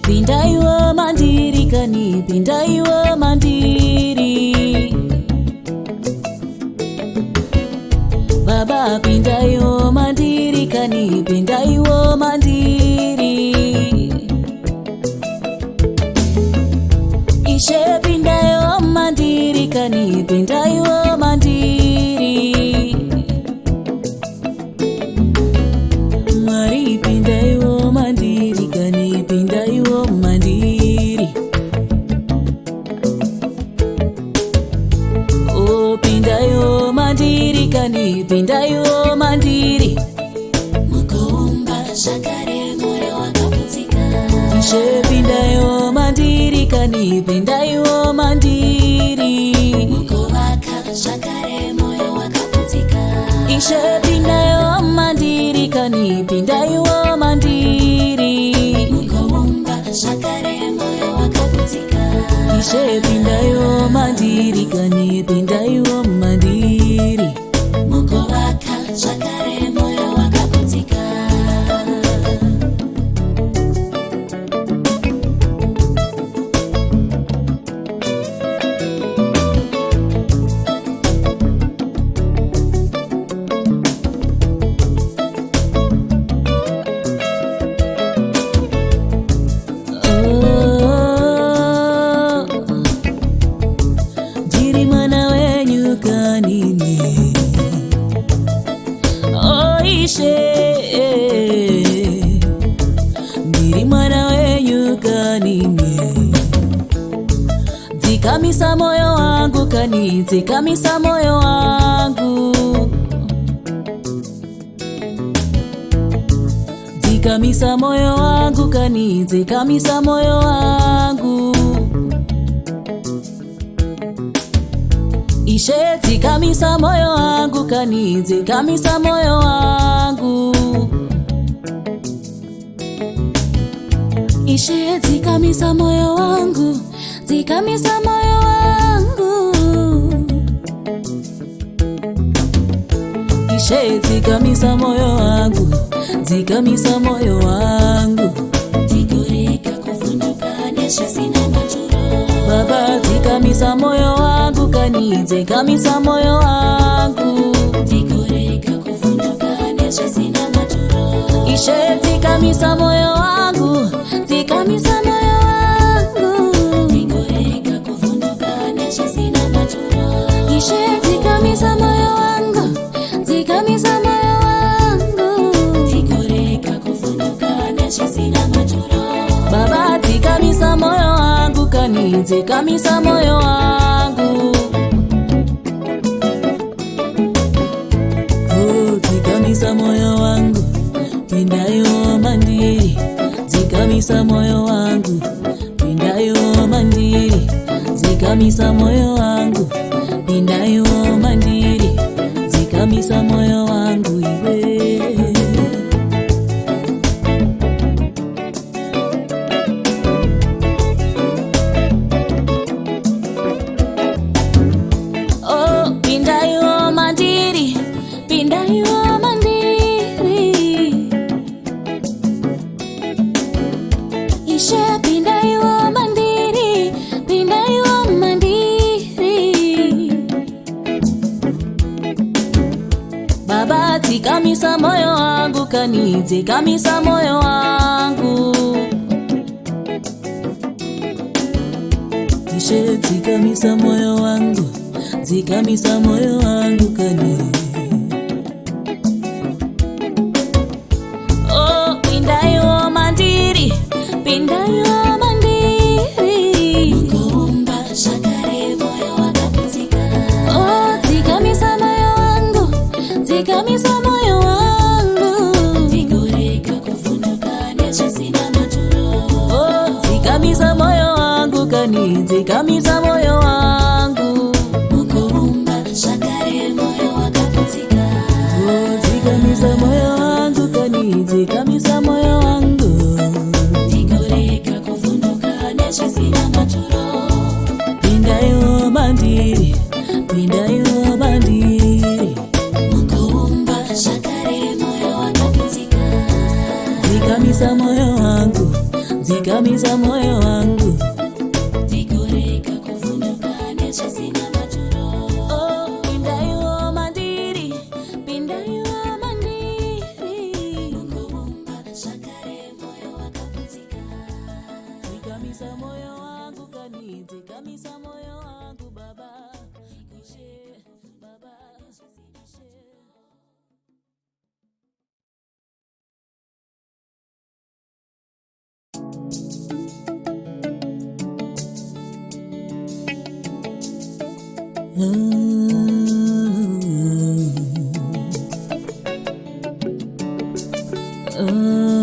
Pindaiwo mandiri kani, pindaiwo mandiri. Baba pindaiwo mandiri kani, pindaiwo mandiri. Ishe pindaiwo mandiri kani, pindaiwo mandiri. Mari pindaiwo mandiri kani, pindaiwo mandiri. Oh pindaiwo mandiri kani, pindaiwo mandiri. Mukoumba shakare moyo wakaputika. Ishe pindaiwo mandiri kani, pindaiwo mandiri. Mukovaka shakare moyo wakaputika. Ishe pindaiwo mandiri kani, pindaiwo mandiri. Mukoumba shakare moyo wakaputika. Ishe pindaiwo mandiri kani, pindaiwo mandiri. Mukovaka shakare moyo wakaputika. Jiri mana wenyu kanini. Oh ishe jiri mana wenyu kanini. Zikamisa moyo wangu kani, zikamisa moyo wangu. Zikamisa moyo wangu kani, zikamisa moyo wangu. Ishe zikamisa moyo wangu kani, zikamisa moyo wangu. Ishe zikamisa moyo wangu, zikamisa moyo wangu. Ishe zikamisa moyo wangu, zikamisa moyo wangu. Tigoreka kuvunduka neshe sina maturo. Baba zikamisa moyo wangu kani, zikamisa moyo wangu. Tigoreka kuvunduka neshe sina maturo. Ishe zikamisa moyo wangu, zikamisa moyo wangu. Tigoreka kuvunduka neshe sina maturo. Ishe zikamisa moyo wangu, zikamisa moyo wangu. Tigoreka kuvunduka neshe sina maturo. Baba zikamisa moyo wangu kani, zikamisa moyo wangu. Oh zikamisa moyo wangu, pindaiwo mandiri. Zikamisa moyo wangu, pindaiwo mandiri. Zikamisa moyo wangu, pindaiwo mandiri. Zikamisa moyo wangu iwe. Oh pindaiwo mandiri, pindaiwo mandiri. Ishe pindaiwo mandiri, pindaiwo mandiri. Baba zikamisa moyo wangu kani, zikamisa moyo wangu. Ishe zikamisa moyo wangu, zikamisa moyo wangu kani. Oh pindaiwo mandiri, pindaiwo mandiri. Mukoumba shakare moyo wakaputika. Oh zikamisa moyo wangu, zikamisa moyo wangu. Tigoreka kuvunduka neshe sina maturo. Oh zikamisa moyo wangu kani, zikamisa moyo wangu. Mukoumba shakare moyo wakaputika. Oh zikamisa moyo wangu kani, zikamisa moyo wangu. Tigoreka kuvunduka neshe sina maturo. zikamisa moyo wangu, zikamisa moyo wangu. Ndikoreka kuvunduka neshe sina maturo. Oh, pindayo mandiri, pindayo mandiri. Mukurumba shakare moyo wakapumzika. Zikamisa moyo wangu kani, zikamisa moyo wangu baba. Ishe, baba, ishe. Oh,